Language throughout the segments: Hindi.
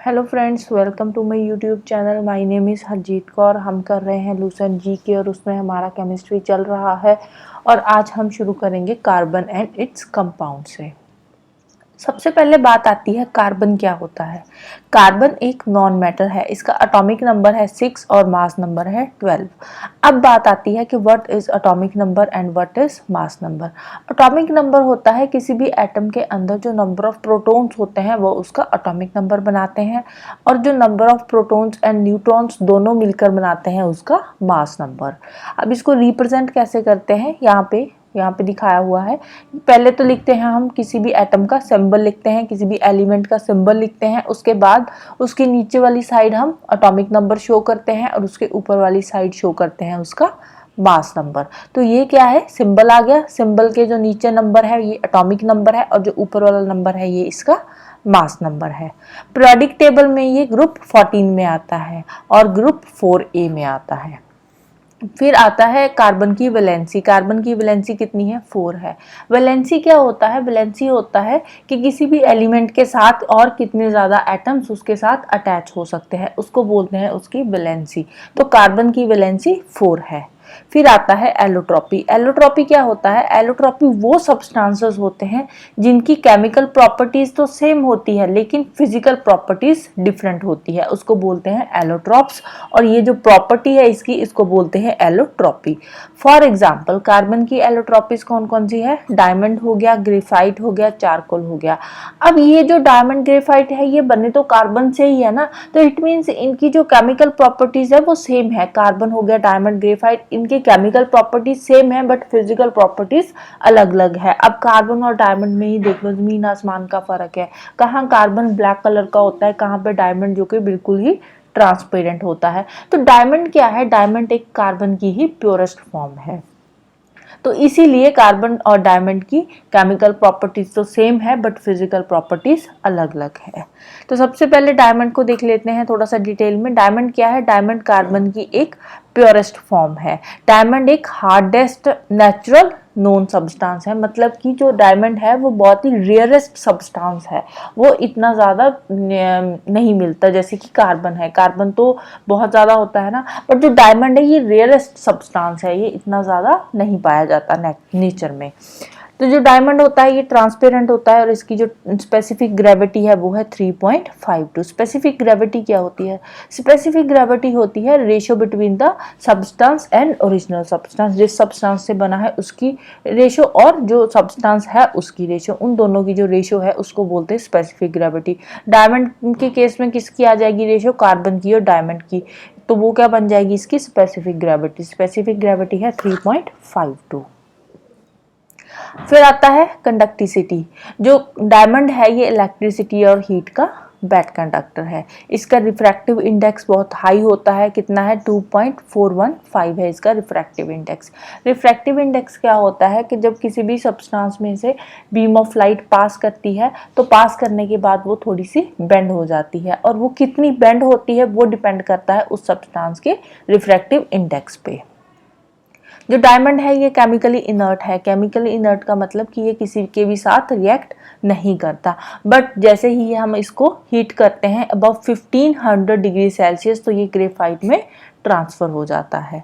Hello friends, welcome to my YouTube channel. My name is Harjeet Kaur. हम कर रहे हैं लूसन जी के और उसमें हमारा केमिस्ट्री चल रहा है और आज हम शुरू करेंगे कार्बन एंड इट्स कंपाउंड से। सबसे पहले बात आती है कार्बन क्या होता है। कार्बन एक नॉन मैटर है, इसका एटॉमिक नंबर है 6 और मास नंबर है 12। अब बात आती है कि what is atomic number and what is mass number. Atomic number होता है किसी भी एटम के अंदर जो नंबर ऑफ प्रोटॉन्स होते हैं वो उसका एटॉमिक नंबर बनाते हैं, और जो number of protons and neutrons दोनों मिलकर बनाते हैं उसका मास नंबर। अब इसको रिप्रेजेंट कैसे करते हैं, यहाँ पे दिखाया हुआ है। पहले तो लिखते हैं हम किसी भी एटम का सिंबल लिखते हैं, किसी भी एलिमेंट का सिंबल लिखते हैं, उसके बाद उसके नीचे वाली साइड हम एटॉमिक नंबर शो करते हैं और उसके ऊपर वाली साइड शो करते हैं उसका मास नंबर। तो ये क्या है, सिंबल आ गया। सिंबल के जो नीचे नंबर है ये एटॉमिक नंबर है और जो ऊपर वाला नंबर है ये इसका मास नंबर है। पीरियोडिक टेबल में ये ग्रुप 14 में आता है और ग्रुप 4A में आता है। फिर आता है कार्बन की वैलेंसी। कार्बन की वैलेंसी कितनी है, 4 है। वैलेंसी क्या होता है, वैलेंसी होता है कि किसी भी एलिमेंट के साथ और कितने ज़्यादा एटम्स उसके साथ अटैच हो सकते हैं, उसको बोलते हैं उसकी वैलेंसी। तो कार्बन की वैलेंसी 4 है। फिर आता है एलोट्रॉपी। एलोट्रॉपी क्या होता है, एलोट्रॉपी वो सब्सटेंसेस होते हैं जिनकी केमिकल प्रॉपर्टीज तो सेम होती है लेकिन फिजिकल प्रॉपर्टीज डिफरेंट होती है, उसको बोलते हैं एलोट्रॉप्स। और ये जो प्रॉपर्टी है इसको बोलते हैं एलोट्रॉपी। फॉर एग्जाम्पल कार्बन की एलोट्रॉपीज कौन कौन सी है, डायमंड हो गया, ग्रेफाइट हो गया, चारकोल हो गया। अब ये जो डायमंड ग्रेफाइट है ये बने तो कार्बन से ही है ना, तो इट मीन्स इनकी जो केमिकल प्रॉपर्टीज है वो सेम है। कार्बन हो गया, डायमंड, ग्रेफाइट, इनकी केमिकल प्रॉपर्टीज सेम है बट फिजिकल प्रॉपर्टीज अलग अलग है। अब कार्बन और डायमंड में ही देख लो, जमीन आसमान का फर्क है। कहाँ कार्बन ब्लैक कलर का होता है, कहाँ पे डायमंड जो कि बिल्कुल ही ट्रांसपेरेंट होता है। तो डायमंड क्या है, डायमंड एक कार्बन की ही प्योरेस्ट फॉर्म है। तो इसीलिए कार्बन और डायमंड की केमिकल प्रॉपर्टीज तो सेम है बट फिजिकल प्रॉपर्टीज अलग अलग है। तो सबसे पहले डायमंड को देख लेते हैं थोड़ा सा डिटेल में। डायमंड क्या है, डायमंड कार्बन की एक प्योरेस्ट फॉर्म है। डायमंड एक हार्डेस्ट नेचुरल नोन सब्सटेंस है, मतलब कि जो डायमंड है वो बहुत ही रेयरेस्ट सब्सटेंस है, वो इतना ज़्यादा नहीं मिलता जैसे कि कार्बन है। कार्बन तो बहुत ज़्यादा होता है ना, बट जो डायमंड है ये रेयरेस्ट सब्सटेंस है, ये इतना ज़्यादा नहीं पाया जाता नेचर में। तो जो डायमंड होता है ये ट्रांसपेरेंट होता है और इसकी जो स्पेसिफिक ग्रेविटी है वो है 3.52। स्पेसिफिक ग्रेविटी क्या होती है, स्पेसिफिक ग्रेविटी होती है ratio between the substance and original substance. जिस सब्सटेंस से बना है उसकी रेशियो और जो सब्सटेंस है उसकी रेशियो, उन दोनों की जो रेशियो है उसको बोलते हैं स्पेसिफिक ग्रेविटी। डायमंड के केस में किसकी आ जाएगी रेशियो, कार्बन की और डायमंड की, तो वो क्या बन जाएगी इसकी स्पेसिफिक ग्रेविटी। स्पेसिफिक ग्रेविटी है 3.52। फिर आता है कंडक्टिसिटी। जो डायमंड है ये इलेक्ट्रिसिटी और हीट का बैड कंडक्टर है। इसका रिफ्रैक्टिव इंडेक्स बहुत हाई होता है, कितना है 2.415 है इसका रिफ्रैक्टिव इंडेक्स। रिफ्रैक्टिव इंडेक्स क्या होता है कि जब किसी भी सब्सटेंस में से बीम ऑफ लाइट पास करती है तो पास करने के बाद वो थोड़ी सी बेंड हो जाती है, और वो कितनी बेंड होती है वो डिपेंड करता है उस सब्सटेंस के रिफ्रैक्टिव इंडेक्स पे। जो डायमंड है ये केमिकली इनर्ट है। केमिकली इनर्ट का मतलब कि ये किसी के भी साथ रिएक्ट नहीं करता, बट जैसे ही हम इसको हीट करते हैं अबव 1500 डिग्री सेल्सियस तो ये ग्रेफाइट में ट्रांसफर हो जाता है।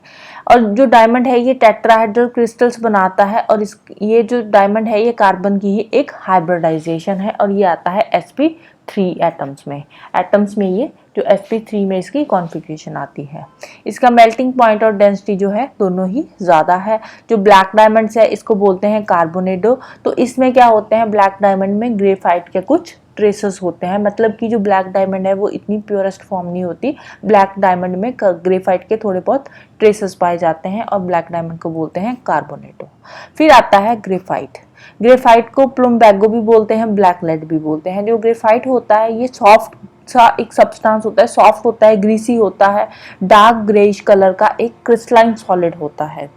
और जो डायमंड है ये टेट्राहेड्रल क्रिस्टल्स बनाता है, और ये जो डायमंड है ये कार्बन की ही एक हाइब्रिडाइजेशन है और ये आता है sp3 एटम्स में ये जो sp3 में इसकी कॉन्फ़िगरेशन आती है। इसका मेल्टिंग पॉइंट और डेंसिटी जो है दोनों ही ज़्यादा है। जो ब्लैक डायमंड्स है इसको बोलते हैं कार्बोनेडो। तो इसमें क्या होते हैं, ब्लैक डायमंड में ग्रेफाइट के कुछ ट्रेसेस होते हैं, मतलब कि जो ब्लैक डायमंड है वो इतनी प्योरेस्ट फॉर्म नहीं होती। ब्लैक डायमंड में ग्रेफाइट के थोड़े बहुत ट्रेसेस पाए जाते हैं और ब्लैक डायमंड को बोलते हैं कार्बोनेटो। फिर आता है ग्रेफाइट। ग्रेफाइट को प्लम्बैगो भी बोलते हैं, ब्लैक लेड भी बोलते हैं। जो ग्रेफाइट होता है ये सॉफ्ट सा एक सब्सटेंस होता है, सॉफ्ट होता है, ग्रीसी होता है, डार्क ग्रेइश कलर का एक क्रिस्टलाइन सॉलिड होता है।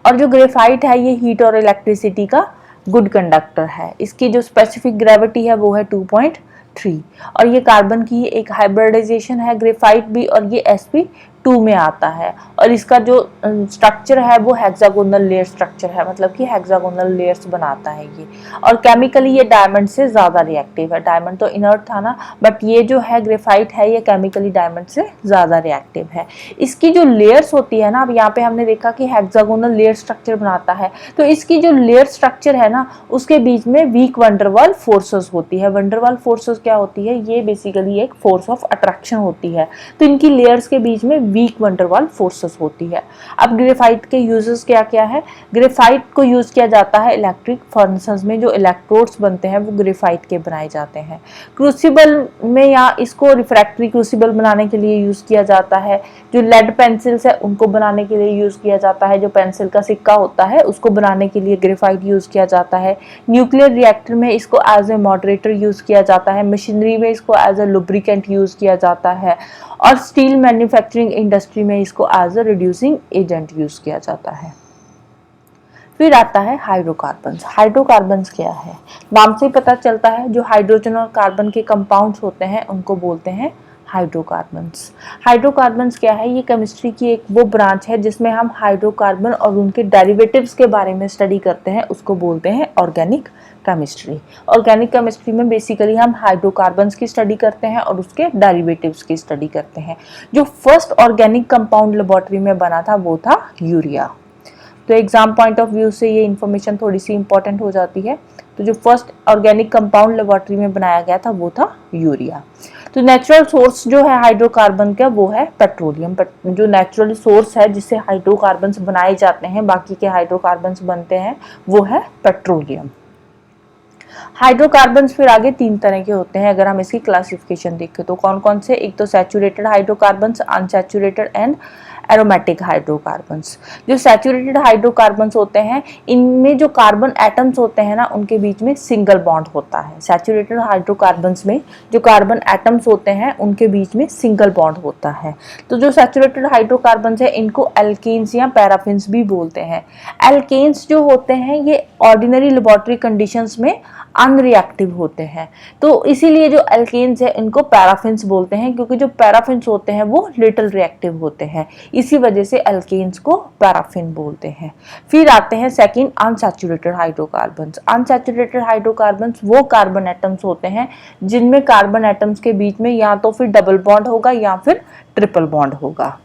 और जो ग्रेफाइट है ये हीट और इलेक्ट्रिसिटी का गुड कंडक्टर है। इसकी जो स्पेसिफिक ग्रेविटी है वो है 2.3, और ये कार्बन की एक हाइब्रिडाइजेशन है ग्रेफाइट भी, और ये sp2 2 में आता है और इसका जो स्ट्रक्चर है वो हेक्सागोनल लेयर स्ट्रक्चर है, मतलब कि हेक्सागोनल लेयर्स बनाता है ये। और केमिकली ये डायमंड से ज़्यादा रिएक्टिव है। डायमंड तो इनर्ट था ना, बट ये जो है ग्रेफाइट है ये केमिकली डायमंड से ज़्यादा रिएक्टिव है। इसकी जो लेयर्स होती है ना, अब यहाँ पे हमने देखा कि हेक्सागोनल लेयर स्ट्रक्चर बनाता है, तो इसकी जो लेयर स्ट्रक्चर है ना उसके बीच में वीक वंडरवाल फोर्सेस होती है। वंडरवाल फोर्सेस क्या होती है, ये बेसिकली एक फोर्स ऑफ अट्रैक्शन होती है। तो इनकी लेयर्स के बीच में वीक वंडरवाल फोर्सेस होती है। अब ग्रेफाइट के यूजेस क्या क्या है? ग्रेफाइट को यूज किया जाता है इलेक्ट्रिक फर्नेसेस में, जो इलेक्ट्रोड्स बनते हैं वो ग्रेफाइट के बनाए जाते हैं। क्रूसिबल में या इसको रिफ्रैक्टरी क्रूसिबल बनाने के लिए यूज किया जाता है। जो लेड पेंसिल्स है उनको बनाने के लिए यूज किया जाता है। जो पेंसिल का सिक्का होता है उसको बनाने के लिए ग्रेफाइट यूज किया जाता है। न्यूक्लियर रिएक्टर में इसको एज ए मॉडरेटर यूज किया जाता है। मशीनरी में इसको एज ए लुब्रिकेंट यूज किया जाता है और स्टील मैन्युफैक्चरिंग इंडस्ट्री में इसको as a reducing agent use किया जाता है। फिर आता है हाइड्रोकार्बन्स। हाइड्रोकार्बन्स क्या है? नाम से ही पता चलता है, जो हाइड्रोजन और कार्बन के कंपाउंड्स होते हैं उनको बोलते हैं हाइड्रोकार्बन्स। हाइड्रोकार्बन्स क्या है? ये केमिस्ट्री की एक वो ब्रांच है जिसमें हम हाइड्रोकार्बन और उनके डेरिवेटिव्स के बारे में स्टडी करते हैं, उसको बोलते हैं ऑर्गेनिक केमिस्ट्री। ऑर्गेनिक केमिस्ट्री में बेसिकली हम हाइड्रोकार्बन्स की स्टडी करते हैं और उसके डेरिवेटिव्स की स्टडी करते हैं। जो फर्स्ट ऑर्गेनिक कंपाउंड लेबोरेटरी में बना था वो था यूरिया। तो एग्जाम पॉइंट ऑफ व्यू से ये इन्फॉर्मेशन थोड़ी सी इंपॉर्टेंट हो जाती है। तो जो फर्स्ट ऑर्गेनिक कंपाउंड लेबोरेटरी में बनाया गया था वो था यूरिया। तो नेचुरल सोर्स जो है हाइड्रोकार्बन का वो है पेट्रोलियम। जो नेचुरल सोर्स है जिससे हाइड्रोकार्बन्स बनाए जाते हैं, बाकी के हाइड्रोकार्बन्स बनते हैं, वो है पेट्रोलियम। हाइड्रोकार्बन्स फिर आगे 3 तरह के होते हैं अगर हम इसकी क्लासिफिकेशन देखें तो। कौन कौन से? एक तो saturated hydrocarbons, unsaturated and aromatic hydrocarbons. जो सैचुरेटेड हाइड्रोकार्बन्स होते हैं इनमें जो कार्बन एटम्स होते हैं ना उनके बीच में सिंगल बॉन्ड होता है। सैचुरेटेड हाइड्रोकार्बन्स में जो कार्बन एटम्स होते हैं उनके बीच में सिंगल बॉन्ड होता है। तो जो सैचुरेटेड हाइड्रोकार्बन्स है इनको एल्केन्स या पैराफिन्स भी बोलते हैं। एल्केन्स जो होते हैं ये ऑर्डिनरी लेबोरेटरी कंडीशंस में अनरिएक्टिव होते हैं, तो इसीलिए जो एल्केन्स है इनको पैराफिन्स बोलते हैं, क्योंकि जो पैराफिन्स होते हैं वो लिटिल रिएक्टिव होते हैं, इसी वजह से एल्केन्स को पैराफिन बोलते हैं। फिर आते हैं second unsaturated hydrocarbons. Unsaturated hydrocarbons वो कार्बन एटम्स होते हैं जिनमें कार्बन एटम्स के बीच में या तो फिर डबल बॉन्ड होगा या फिर ट्रिपल बॉन्ड होगा।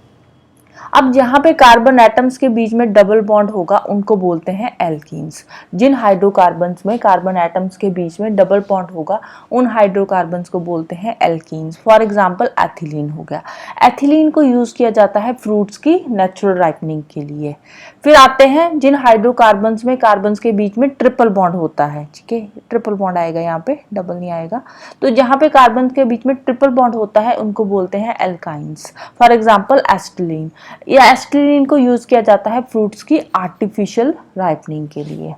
अब जहाँ पे कार्बन एटम्स के बीच में डबल बॉन्ड होगा उनको बोलते हैं एल्कीन्स। जिन हाइड्रोकार्बन्स में कार्बन एटम्स के बीच में डबल बॉन्ड होगा उन हाइड्रोकार्बन्स को बोलते हैं एल्कीन्स। फॉर एग्जांपल एथिलीन हो गया। एथिलीन को यूज किया जाता है फ्रूट्स की नेचुरल राइपनिंग के लिए। फिर आते हैं जिन हाइड्रोकार्बन्स में कार्बन्स के बीच में ट्रिपल बॉन्ड होता है, ठीक है, ट्रिपल बॉन्ड आएगा यहाँ पे, डबल नहीं आएगा। तो जहाँ पे कार्बन के बीच में ट्रिपल बॉन्ड होता है उनको बोलते हैं एल्काइंस। For example acetylene. या एसिटिलीन को यूज किया जाता है फ्रूट्स की आर्टिफिशियल राइपनिंग के लिए।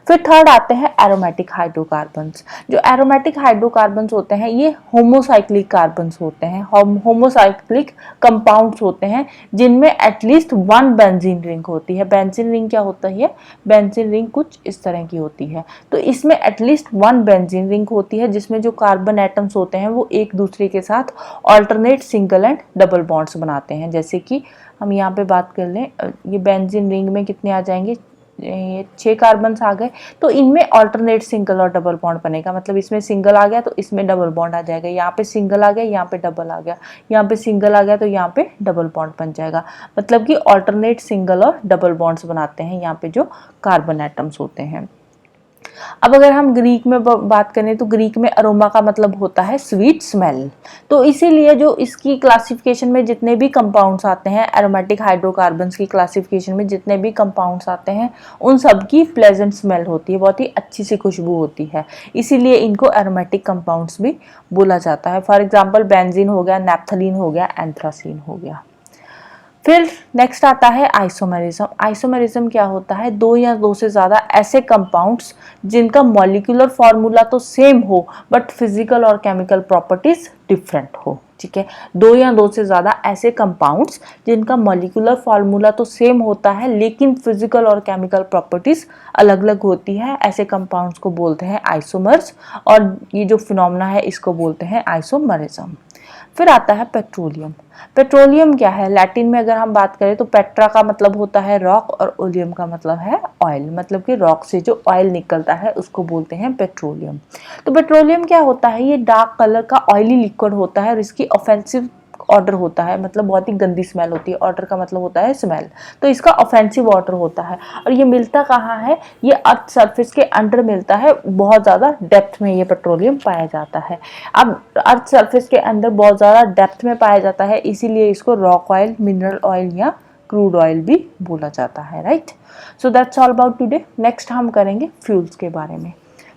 फिर थर्ड आते हैं एरोमेटिक हाइड्रोकार्बन्स। जो एरोमेटिक हाइड्रोकार्बन्स होते हैं ये होमोसाइक्लिक कार्बन्स होते हैं, होमोसाइक्लिक कंपाउंड्स होते हैं जिनमें एटलीस्ट 1 बेंजीन रिंग होती है। बेंजीन रिंग क्या होता है? बेंजीन रिंग कुछ इस तरह की होती है। तो इसमें एटलीस्ट 1 बेंजीन रिंग होती है जिसमें जो कार्बन एटम्स होते हैं वो एक दूसरे के साथ alternate single and double bonds बनाते हैं। जैसे कि हम यहाँ पे बात कर लें, ये बेंजीन रिंग में कितने आ जाएंगे? ये 6 कार्बन्स आ गए, तो इनमें ऑल्टरनेट सिंगल और डबल बॉन्ड बनेगा। मतलब इसमें सिंगल आ गया तो इसमें डबल बॉन्ड आ जाएगा, यहाँ पे सिंगल आ गया यहाँ पे डबल आ गया, यहाँ पे सिंगल आ गया तो यहाँ पे डबल बॉन्ड बन जाएगा। मतलब कि ऑल्टरनेट सिंगल और डबल बॉन्ड्स बनाते हैं यहाँ पे जो कार्बन एटम्स होते हैं। अब अगर हम ग्रीक में बात करें तो ग्रीक में अरोमा का मतलब होता है स्वीट स्मेल। तो इसीलिए जो इसकी क्लासिफिकेशन में जितने भी कंपाउंड्स आते हैं, एरोमेटिक हाइड्रोकार्बन्स की क्लासिफिकेशन में जितने भी कंपाउंड्स आते हैं उन सब की प्लेजेंट स्मेल होती है, बहुत ही अच्छी सी खुशबू होती है, इसीलिए इनको एरोमेटिक कंपाउंड्स भी बोला जाता है। फॉर एग्जाम्पल बेंजीन हो गया, नैप्थलीन हो गया, एंथ्रासीन हो गया। फिर नेक्स्ट आता है आइसोमेरिज्म। आइसोमेरिज्म क्या होता है? 2 या 2 से ज़्यादा ऐसे कंपाउंड्स जिनका मॉलिक्यूलर फॉर्मूला तो सेम हो बट फिजिकल और केमिकल प्रॉपर्टीज डिफरेंट हो, ठीक है। दो या दो से ज़्यादा ऐसे कंपाउंड्स जिनका मॉलिक्यूलर फार्मूला तो सेम होता है लेकिन फिजिकल और केमिकल प्रॉपर्टीज अलग अलग होती है, ऐसे कंपाउंड्स को बोलते हैं आइसोमर्स, और ये जो फिनोमेना है इसको बोलते हैं आइसोमरिज्म। फिर आता है पेट्रोलियम। पेट्रोलियम क्या है? लैटिन में अगर हम बात करें तो पेट्रा का मतलब होता है रॉक और ओलियम का मतलब है ऑयल, मतलब कि रॉक से जो ऑयल निकलता है उसको बोलते हैं पेट्रोलियम। तो पेट्रोलियम क्या होता है? ये डार्क कलर का ऑयली लिक्विड होता है और इसकी ऑफेंसिव ऑर्डर होता है, मतलब बहुत ही गंदी स्मेल होती है। ऑर्डर का मतलब होता है स्मेल, तो इसका ऑफेंसिव ऑर्डर होता है। और ये मिलता कहाँ है? ये अर्थ सरफेस के अंडर मिलता है, बहुत ज़्यादा डेप्थ में ये पेट्रोलियम पाया जाता है। अब अर्थ सरफेस के अंदर बहुत ज़्यादा डेप्थ में पाया जाता है, इसीलिए इसको रॉक ऑयल, मिनरल ऑयल या क्रूड ऑयल भी बोला जाता है, right. So that's all about today. Next हम करेंगे फ्यूल्स के बारे में।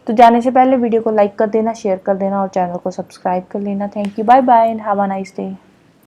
तो जाने से पहले वीडियो को लाइक कर देना, शेयर कर देना और चैनल को सब्सक्राइब कर लेना। Thank you, bye bye and have a nice day.